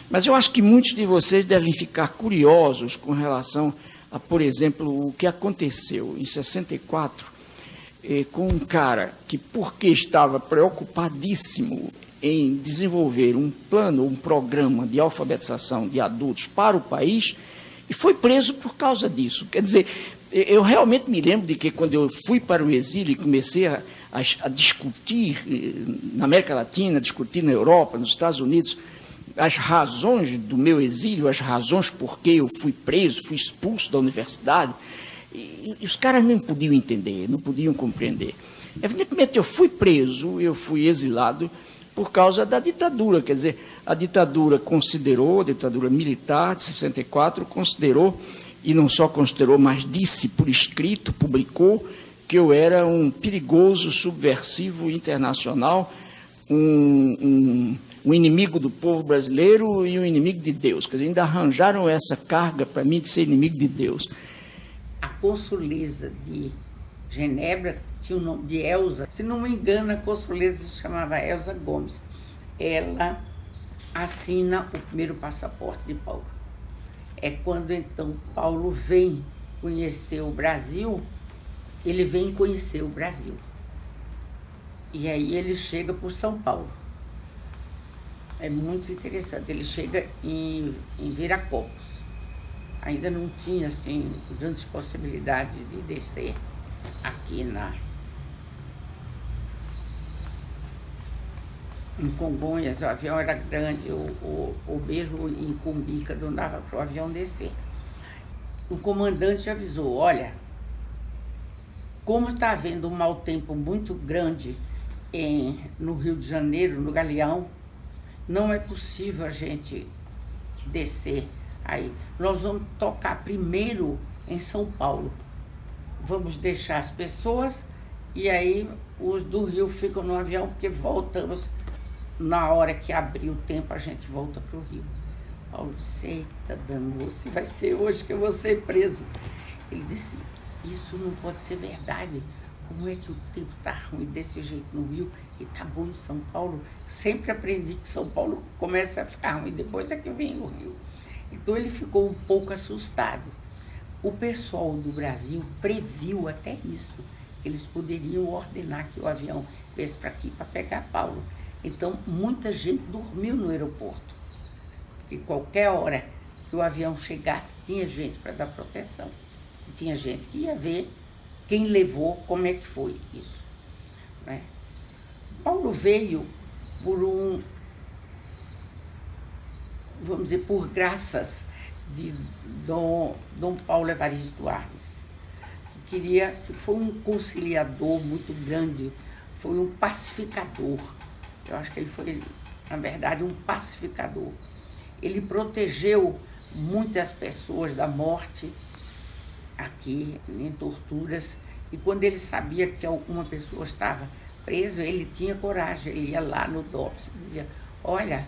Mas eu acho que muitos de vocês devem ficar curiosos com relação a, por exemplo, o que aconteceu em 64 com um cara que, porque estava preocupadíssimo em desenvolver um plano, um programa de alfabetização de adultos para o país, e foi preso por causa disso. Quer dizer, eu realmente me lembro de que quando eu fui para o exílio e comecei a discutir na América Latina, discutir na Europa, nos Estados Unidos, as razões do meu exílio, as razões por que eu fui preso, fui expulso da universidade, e os caras não podiam entender, não podiam compreender. Evidentemente, eu fui preso, eu fui exilado por causa da ditadura, quer dizer, a ditadura considerou, a ditadura militar de 64, considerou, e não só considerou, mas disse por escrito, publicou, que eu era um perigoso subversivo internacional, um inimigo do povo brasileiro e um inimigo de Deus. Quer dizer, ainda arranjaram essa carga para mim de ser inimigo de Deus. A consuleza de Genebra tinha o nome de Elza. Se não me engano, a consuleza se chamava Elza Gomes. Ela assina o primeiro passaporte de Paulo. É quando, então, Paulo vem conhecer o Brasil, ele vem conhecer o Brasil. E aí ele chega por São Paulo. É muito interessante, ele chega em Viracopos. Ainda não tinha, assim, grandes possibilidades de descer aqui em Congonhas. O avião era grande, ou mesmo em Cumbica, não dava para o avião descer. O comandante avisou: olha, como está havendo um mau tempo muito grande no Rio de Janeiro, no Galeão, não é possível a gente descer aí. Nós vamos tocar primeiro em São Paulo. Vamos deixar as pessoas e aí os do Rio ficam no avião, porque voltamos na hora que abrir o tempo, a gente volta para o Rio. Paulo disse: eita, danou-se, vai ser hoje que eu vou ser preso. Ele disse: isso não pode ser verdade. Como é que o tempo está ruim desse jeito no Rio e está bom em São Paulo? Sempre aprendi que São Paulo começa a ficar ruim, depois é que vem o Rio. Então ele ficou um pouco assustado. O pessoal do Brasil previu até isso, que eles poderiam ordenar que o avião viesse para aqui para pegar Paulo. Então muita gente dormiu no aeroporto, porque qualquer hora que o avião chegasse, tinha gente para dar proteção. E tinha gente que ia ver quem levou, como é que foi isso, né? Paulo veio por vamos dizer, por graças de Dom Paulo Evaristo Arnes, que foi um conciliador muito grande, foi um pacificador. Eu acho que ele foi, na verdade, um pacificador. Ele protegeu muitas pessoas da morte aqui, em torturas, e quando ele sabia que alguma pessoa estava presa, ele tinha coragem, ele ia lá no DOPS e dizia: olha,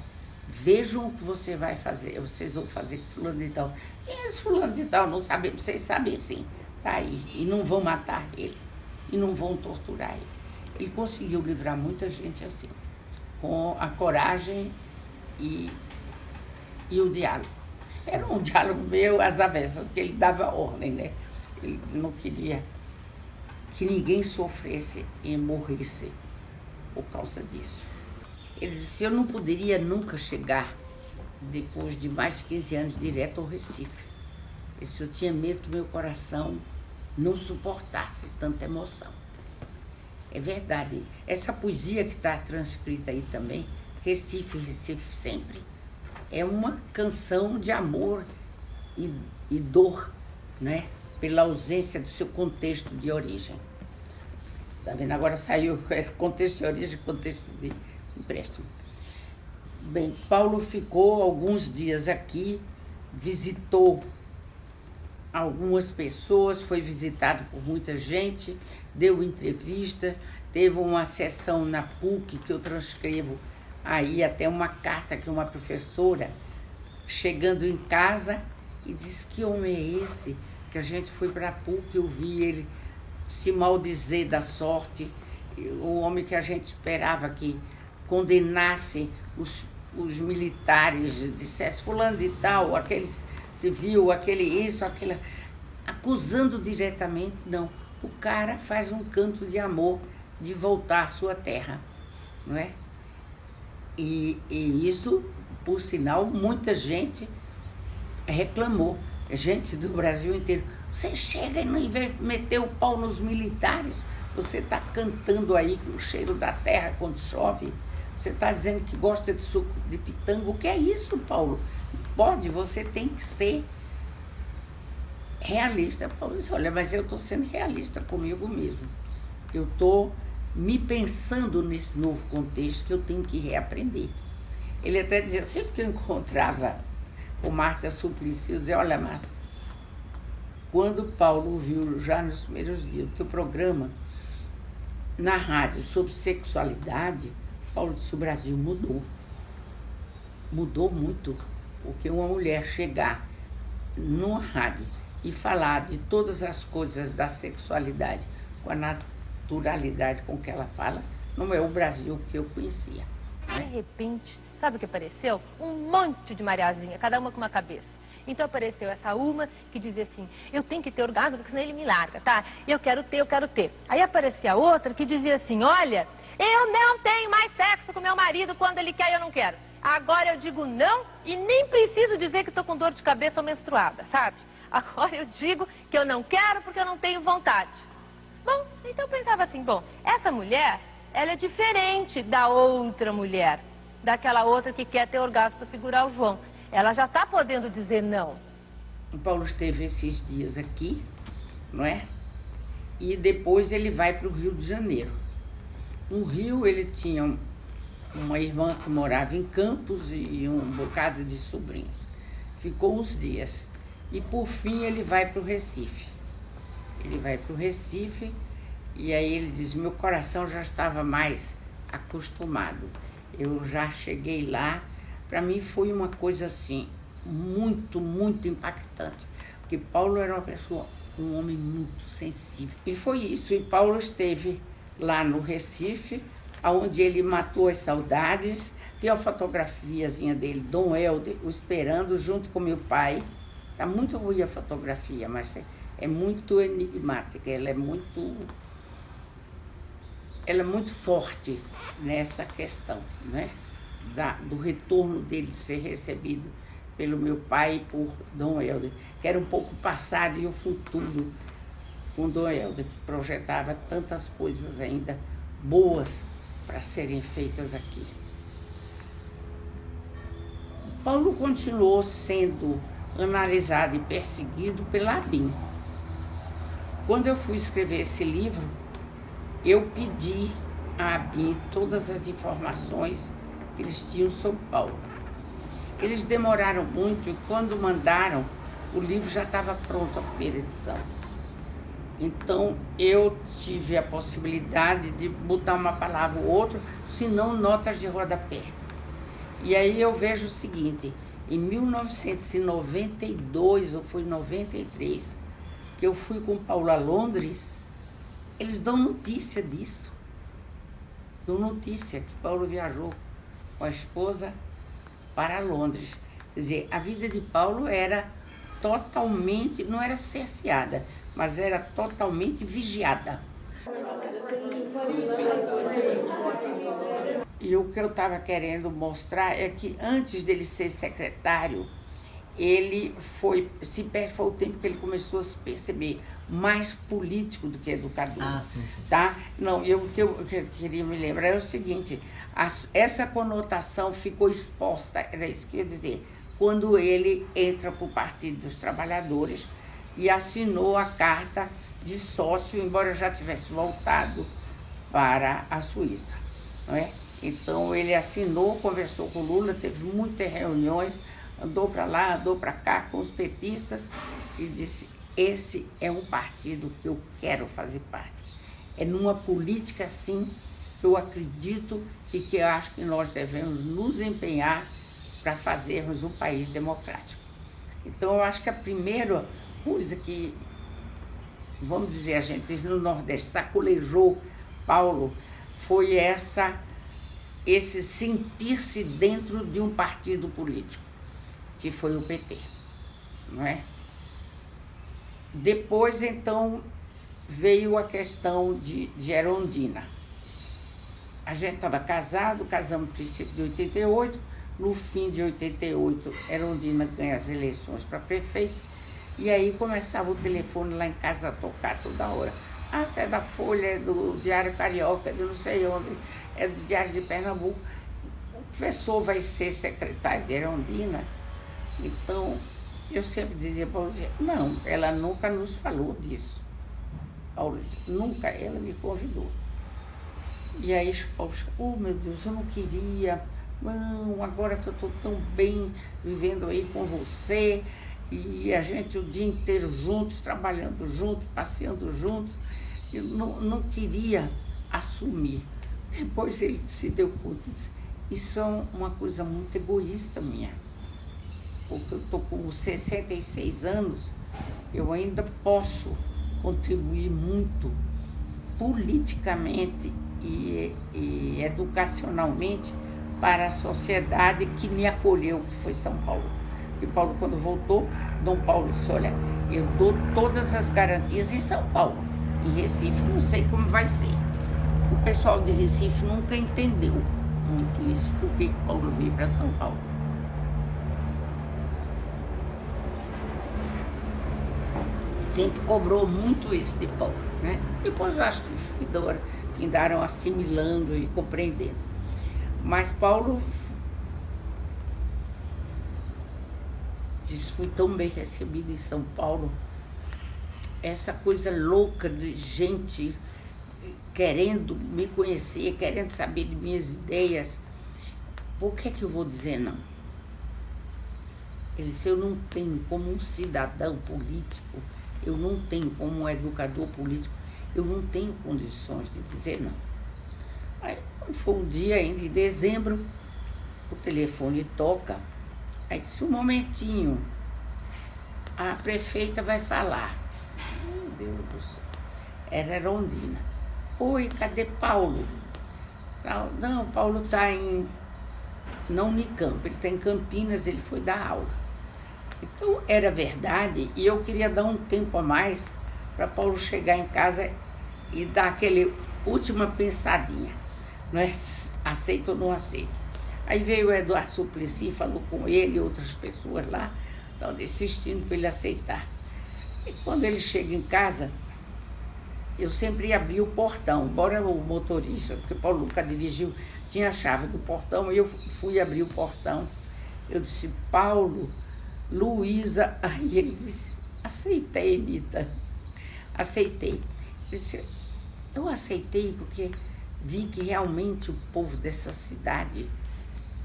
vejam o que você vai fazer, vocês vão fazer com fulano de tal. Quem é esse fulano de tal? Não sabemos, vocês sabem sim, tá aí, e não vão matar ele, e não vão torturar ele. Ele conseguiu livrar muita gente assim, com a coragem e o diálogo. Era um diálogo meio às avessas, porque ele dava ordem, né? Ele não queria que ninguém sofresse e morresse por causa disso. Ele disse: eu não poderia nunca chegar, depois de mais de 15 anos, direto ao Recife. Ele disse: eu tinha medo que meu coração não suportasse tanta emoção. É verdade. Essa poesia que está transcrita aí também, Recife, Recife sempre, é uma canção de amor e dor, né? Pela ausência do seu contexto de origem. Está vendo? Agora saiu contexto de origem, contexto de empréstimo. Bem, Paulo ficou alguns dias aqui, visitou algumas pessoas, foi visitado por muita gente, deu entrevista, teve uma sessão na PUC que eu transcrevo aí, até uma carta que uma professora, chegando em casa, e disse: que homem é esse? Que a gente foi para a PUC, eu vi ele se maldizer da sorte, o homem que a gente esperava que condenasse os militares, dissesse fulano de tal, aquele civil, aquele isso, aquele... acusando diretamente, não. O cara faz um canto de amor de voltar à sua terra, não é? E isso, por sinal, muita gente reclamou, gente do Brasil inteiro. Você chega e não, em vez de meter o pau nos militares, você está cantando aí que o cheiro da terra quando chove, você está dizendo que gosta de suco de pitanga. O que é isso, Paulo? Pode, você tem que ser realista. Paulo disse: olha, mas eu estou sendo realista comigo mesmo. Eu estou me pensando nesse novo contexto que eu tenho que reaprender. Ele até dizia, sempre que eu encontrava o Marta Suplicy, eu dizia: olha, Marta, quando Paulo ouviu já nos primeiros dias o teu programa na rádio sobre sexualidade, Paulo disse: o Brasil mudou. Mudou muito, porque uma mulher chegar numa rádio e falar de todas as coisas da sexualidade com a naturalidade com que ela fala, não é o Brasil que eu conhecia. De repente, sabe o que apareceu? Um monte de Mariazinha, cada uma com uma cabeça. Então apareceu essa uma que dizia assim: eu tenho que ter orgasmo, porque senão ele me larga, tá? Eu quero ter, eu quero ter. Aí aparecia outra que dizia assim: olha, eu não tenho mais sexo com meu marido, quando ele quer eu não quero. Agora eu digo não e nem preciso dizer que estou com dor de cabeça ou menstruada, sabe? Agora eu digo que eu não quero porque eu não tenho vontade. Bom, então eu pensava assim, bom, essa mulher, ela é diferente da outra mulher, daquela outra que quer ter orgasmo para segurar o João. Ela já está podendo dizer não. O Paulo esteve esses dias aqui, não é? E depois ele vai para o Rio de Janeiro. No Rio ele tinha uma irmã que morava em Campos e um bocado de sobrinhos. Ficou uns dias. E por fim ele vai para o Recife. Ele vai para o Recife e aí ele diz: meu coração já estava mais acostumado. Eu já cheguei lá. Para mim foi uma coisa assim, muito, muito impactante. Porque Paulo era uma pessoa, um homem muito sensível. E foi isso. E Paulo esteve lá no Recife, onde ele matou as saudades. Tem a fotografiazinha dele, Dom Helder, o esperando, junto com meu pai. Está muito ruim a fotografia, mas é muito enigmática, ela é muito forte nessa questão, né? Do retorno dele ser recebido pelo meu pai e por Dom Helder, que era um pouco o passado e o futuro com Dom Helder, que projetava tantas coisas ainda boas para serem feitas aqui. Paulo continuou sendo analisado e perseguido pela ABIN. Quando eu fui escrever esse livro, eu pedi à ABIN todas as informações que eles tinham sobre Paulo. Eles demoraram muito e quando mandaram, o livro já estava pronto, a primeira edição. Então eu tive a possibilidade de botar uma palavra ou outra, se não notas de rodapé. E aí eu vejo o seguinte: em 1992, ou foi 93, que eu fui com Paulo a Londres, eles dão notícia disso. Dão notícia que Paulo viajou com a esposa para Londres. Quer dizer, a vida de Paulo era totalmente, não era cerceada, mas era totalmente vigiada. E o que eu estava querendo mostrar é que antes dele ser secretário, ele foi o tempo que ele começou a se perceber mais político do que educador. Ah, sim. Tá? Não, o que eu queria me lembrar é o seguinte: essa conotação ficou exposta, era isso que eu ia dizer, quando ele entra para o Partido dos Trabalhadores e assinou a carta de sócio, embora já tivesse voltado para a Suíça, não é? Então ele assinou, conversou com o Lula, teve muitas reuniões, andou para lá, andou para cá com os petistas e disse: esse é um partido que eu quero fazer parte. É numa política assim que eu acredito e que eu acho que nós devemos nos empenhar para fazermos um país democrático. Então, eu acho que a primeira coisa que, vamos dizer, a gente no Nordeste sacolejou Paulo foi esse sentir-se dentro de um partido político, que foi o PT, não é? Depois, então, veio a questão de Erundina. A gente estava casado, casamos no princípio de 88, no fim de 88, Erundina ganha as eleições para prefeito, e aí começava o telefone lá em casa a tocar toda hora. Ah, você é da Folha, é do Diário Carioca, é do não sei onde, é do Diário de Pernambuco. O professor vai ser secretário de Erundina. Então, eu sempre dizia para você, não, ela nunca nos falou disso. Paulo, nunca ela me convidou. E aí, Paulo, oh meu Deus, eu não queria, não, agora que eu estou tão bem vivendo aí com você, e a gente o dia inteiro juntos, trabalhando juntos, passeando juntos, eu não queria assumir. Depois ele se deu conta e disse, isso é uma coisa muito egoísta minha, porque eu estou com 66 anos, eu ainda posso contribuir muito politicamente e educacionalmente para a sociedade que me acolheu, que foi São Paulo. E Paulo, quando voltou, Dom Paulo disse, olha, eu dou todas as garantias em São Paulo. Em Recife, não sei como vai ser. O pessoal de Recife nunca entendeu muito isso, por que Paulo veio para São Paulo. Sempre cobrou muito isso de Paulo, né? Depois eu acho que findaram assimilando e compreendendo. Mas Paulo diz, fui tão bem recebido em São Paulo, essa coisa louca de gente querendo me conhecer, querendo saber de minhas ideias, por que eu vou dizer não? Ele disse, eu não tenho como um cidadão político, eu não tenho como um educador político, eu não tenho condições de dizer não. Aí, quando foi um dia ainda de dezembro, o telefone toca, aí disse, um momentinho, a prefeita vai falar. Meu Deus do céu, era Erundina. Oi, cadê Paulo? Não, Paulo está na Unicamp, ele está em Campinas, ele foi dar aula. Então, era verdade, e eu queria dar um tempo a mais para Paulo chegar em casa e dar aquele última pensadinha, não é? Aceito ou não aceito. Aí veio o Eduardo Suplicy, falou com ele e outras pessoas lá, estavam insistindo para ele aceitar. E quando ele chega em casa, eu sempre abri o portão, embora o motorista, porque Paulo nunca dirigiu, tinha a chave do portão, e eu fui abrir o portão. Eu disse, Paulo, Luísa, aí ele disse, aceitei, Nita, aceitei. Ele disse, eu aceitei porque vi que realmente o povo dessa cidade,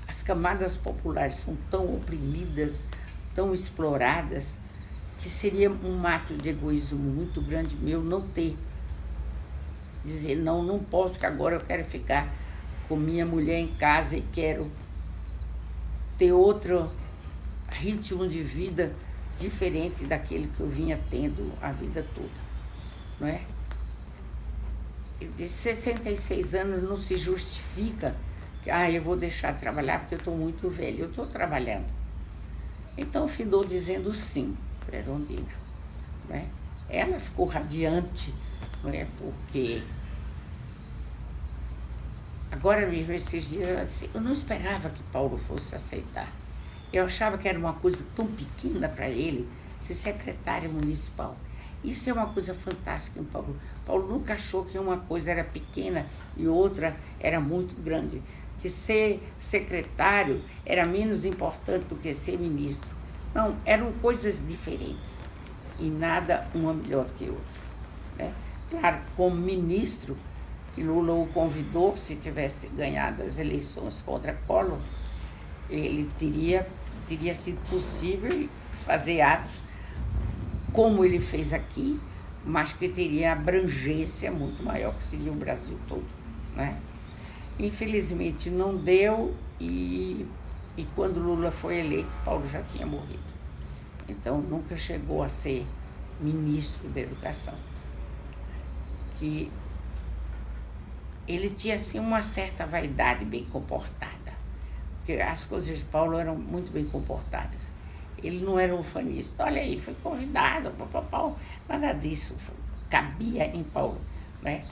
as camadas populares são tão oprimidas, tão exploradas, que seria um ato de egoísmo muito grande meu não ter. Dizer, não posso, que agora eu quero ficar com minha mulher em casa e quero ter outro ritmo de vida diferente daquele que eu vinha tendo a vida toda, não é? De 66 anos não se justifica que eu vou deixar de trabalhar porque eu estou muito velho, eu estou trabalhando. Então findou dizendo sim para Erundina, não é? Ela ficou radiante, não é? Porque agora mesmo esses dias ela disse, eu não esperava que Paulo fosse aceitar. Eu achava que era uma coisa tão pequena para ele ser secretário municipal. Isso é uma coisa fantástica em Paulo. Paulo nunca achou que uma coisa era pequena e outra era muito grande. Que ser secretário era menos importante do que ser ministro. Não, eram coisas diferentes. E nada uma melhor que outra, né? Claro, como ministro, que Lula o convidou, se tivesse ganhado as eleições contra Collor, ele teria sido possível fazer atos como ele fez aqui, mas que teria abrangência muito maior, que seria o Brasil todo, né? Infelizmente não deu, e quando Lula foi eleito, Paulo já tinha morrido. então nunca chegou a ser ministro da Educação. Que ele tinha assim uma certa vaidade bem comportada, porque as coisas de Paulo eram muito bem comportadas. Ele não era ufanista, olha aí, foi convidado, Paulo, nada disso cabia em Paulo, né?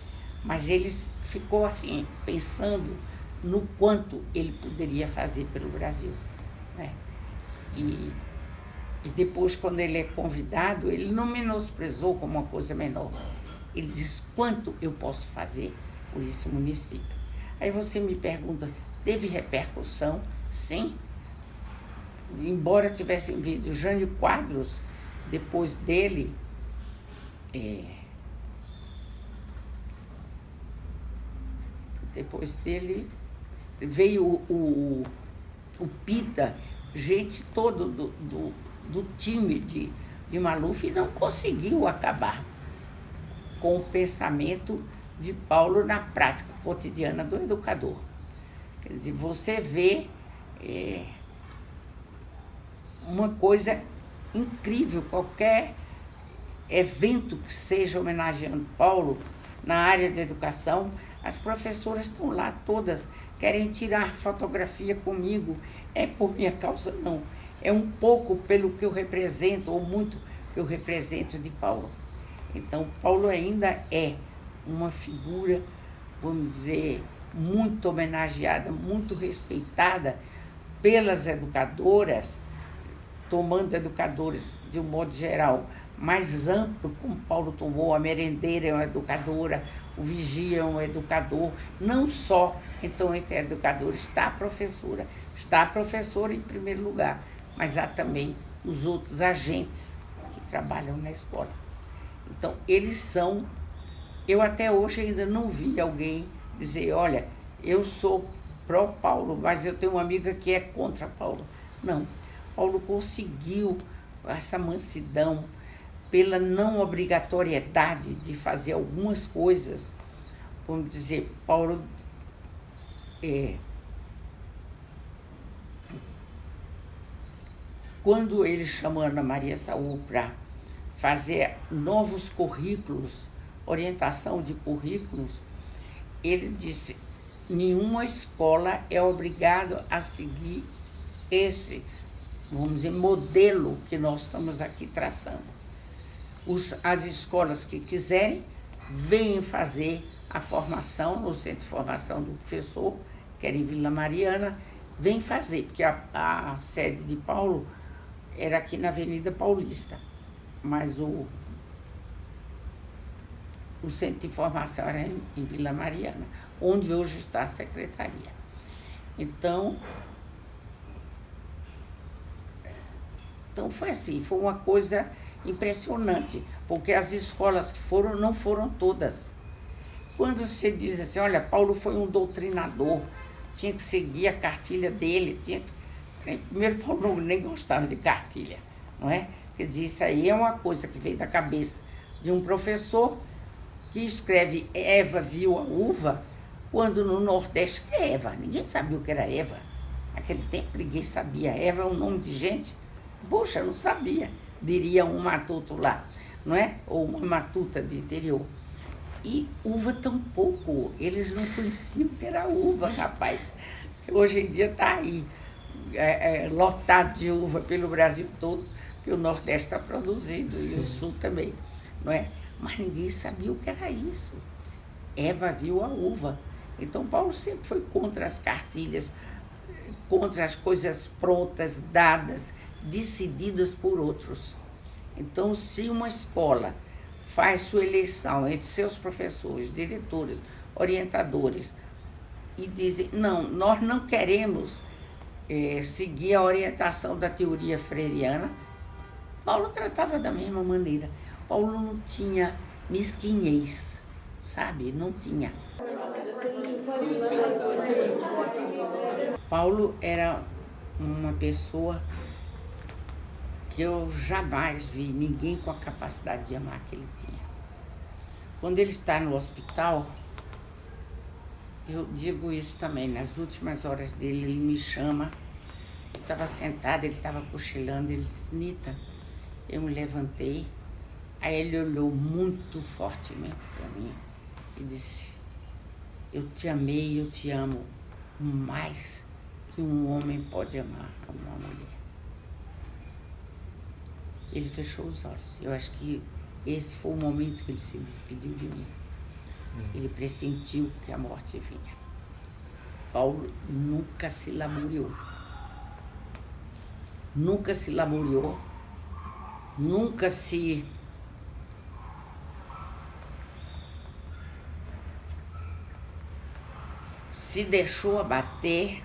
Mas ele ficou assim, pensando no quanto ele poderia fazer pelo Brasil, né? E depois, quando ele é convidado, ele não menosprezou como uma coisa menor. Ele diz, quanto eu posso fazer por esse município? Aí você me pergunta, teve repercussão? Sim. Embora tivessem vindo Jânio Quadros, depois dele, veio o Pita, gente toda do time de Maluf, e não conseguiu acabar com o pensamento de Paulo na prática cotidiana do educador. Quer dizer, você vê uma coisa incrível, qualquer evento que seja homenageando Paulo na área da educação, as professoras estão lá todas, querem tirar fotografia comigo, é por minha causa não, é um pouco pelo que eu represento, ou muito que eu represento de Paulo. Então, Paulo ainda é uma figura, vamos dizer, muito homenageada, muito respeitada pelas educadoras, tomando educadores de um modo geral mais amplo, como Paulo tomou, a merendeira é uma educadora, o vigia é um educador, não só, então, entre educadores está a professora em primeiro lugar, mas há também os outros agentes que trabalham na escola. Então, eles são, eu até hoje ainda não vi alguém dizer, olha, eu sou pró-Paulo, mas eu tenho uma amiga que é contra Paulo. Não, Paulo conseguiu essa mansidão, pela não obrigatoriedade de fazer algumas coisas. Vamos dizer, Paulo quando ele chamou Ana Maria Saúl para fazer novos currículos, orientação de currículos, ele disse, nenhuma escola é obrigada a seguir esse, vamos dizer, modelo que nós estamos aqui traçando. As escolas que quiserem, venham fazer a formação no Centro de Formação do Professor, que era em Vila Mariana, vem fazer, porque a sede de Paulo era aqui na Avenida Paulista, mas o Centro de Formação era em Vila Mariana, onde hoje está a secretaria. Então foi assim, foi uma coisa impressionante, porque as escolas que foram, não foram todas. Quando se diz assim, olha, Paulo foi um doutrinador, tinha que seguir a cartilha dele, primeiro, Paulo nem gostava de cartilha, não é? Quer dizer, isso aí é uma coisa que veio da cabeça de um professor que escreve Eva viu a uva, quando no Nordeste é Eva, ninguém sabia o que era Eva. Naquele tempo ninguém sabia, Eva é um nome de gente, poxa, eu não sabia, diria um matuto lá, não é? Ou uma matuta de interior. E uva tampouco, eles não conheciam o que era uva, rapaz. Hoje em dia está aí, lotado de uva pelo Brasil todo, que o Nordeste está produzindo, sim, e o Sul também, não é? Mas ninguém sabia o que era isso. Eva viu a uva. Então, Paulo sempre foi contra as cartilhas, contra as coisas prontas, dadas, decididas por outros. Então, se uma escola faz sua eleição entre seus professores, diretores, orientadores, e dizem, não, nós não queremos seguir a orientação da teoria freiriana, Paulo tratava da mesma maneira. Paulo não tinha mesquinhez, sabe? Não tinha. Paulo era uma pessoa que eu jamais vi ninguém com a capacidade de amar que ele tinha. Quando ele está no hospital, eu digo isso também, nas últimas horas dele, ele me chama, eu estava sentada, ele estava cochilando, ele disse, Nita, Eu me levantei, aí ele olhou muito fortemente para mim e disse: eu te amei, eu te amo mais que um homem pode amar uma mulher. Ele fechou os olhos. Eu acho que esse foi o momento que ele se despediu de mim. Ele pressentiu que a morte vinha. Paulo nunca se lamuriou. Nunca se lamuriou. Nunca se deixou abater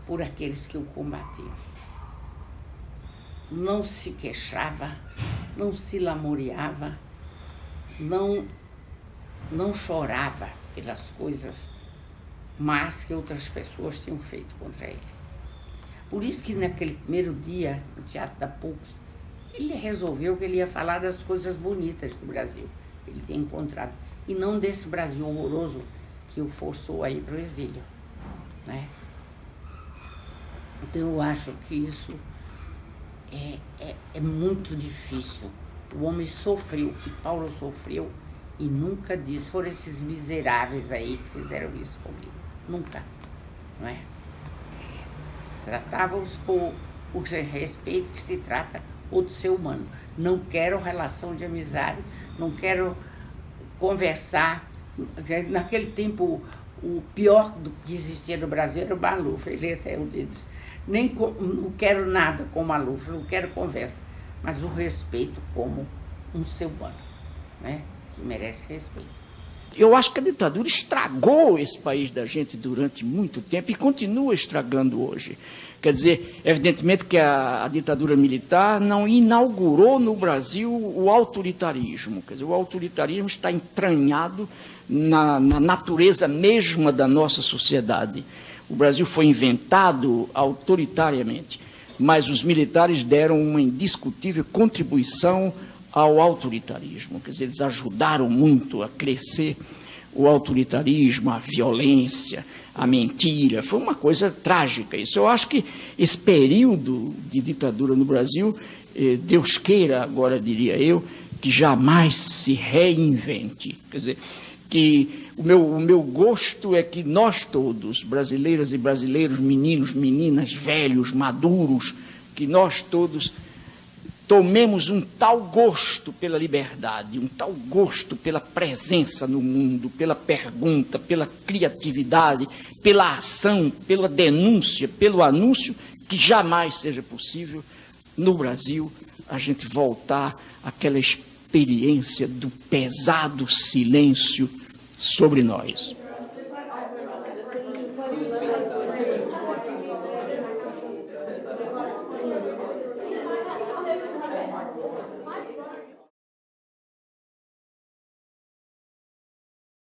por aqueles que o combatiam. Não se queixava, não se lamuriava, não chorava pelas coisas más que outras pessoas tinham feito contra ele. Por isso que naquele primeiro dia, no Teatro da PUC, ele resolveu que ele ia falar das coisas bonitas do Brasil que ele tinha encontrado, e não desse Brasil horroroso que o forçou a ir para o exílio, né? Então eu acho que isso é muito difícil. O homem sofreu o que Paulo sofreu e nunca disse. Foram esses miseráveis aí que fizeram isso comigo. Nunca, não é? Tratava-os com o respeito que se trata outro ser humano. Não quero relação de amizade, não quero conversar. Naquele tempo, o pior do que existia no Brasil era o Maluf. Ele até um dia disse: não quero nada com o Maluf, não quero conversa, mas o respeito como um ser humano, né, que merece respeito. Eu acho que a ditadura estragou esse país da gente durante muito tempo e continua estragando hoje. Quer dizer, evidentemente que a ditadura militar não inaugurou no Brasil o autoritarismo. Quer dizer, o autoritarismo está entranhado na natureza mesma da nossa sociedade. O Brasil foi inventado autoritariamente, mas os militares deram uma indiscutível contribuição ao autoritarismo. Quer dizer, eles ajudaram muito a crescer o autoritarismo, a violência, a mentira. Foi uma coisa trágica isso. Eu acho que esse período de ditadura no Brasil, Deus queira, agora diria eu, que jamais se reinvente. Quer dizer, que o meu gosto é que nós todos, brasileiras e brasileiros, meninos, meninas, velhos, maduros, que nós todos tomemos um tal gosto pela liberdade, um tal gosto pela presença no mundo, pela pergunta, pela criatividade, pela ação, pela denúncia, pelo anúncio, que jamais seja possível, no Brasil, a gente voltar àquela experiência do pesado silêncio sobre nós.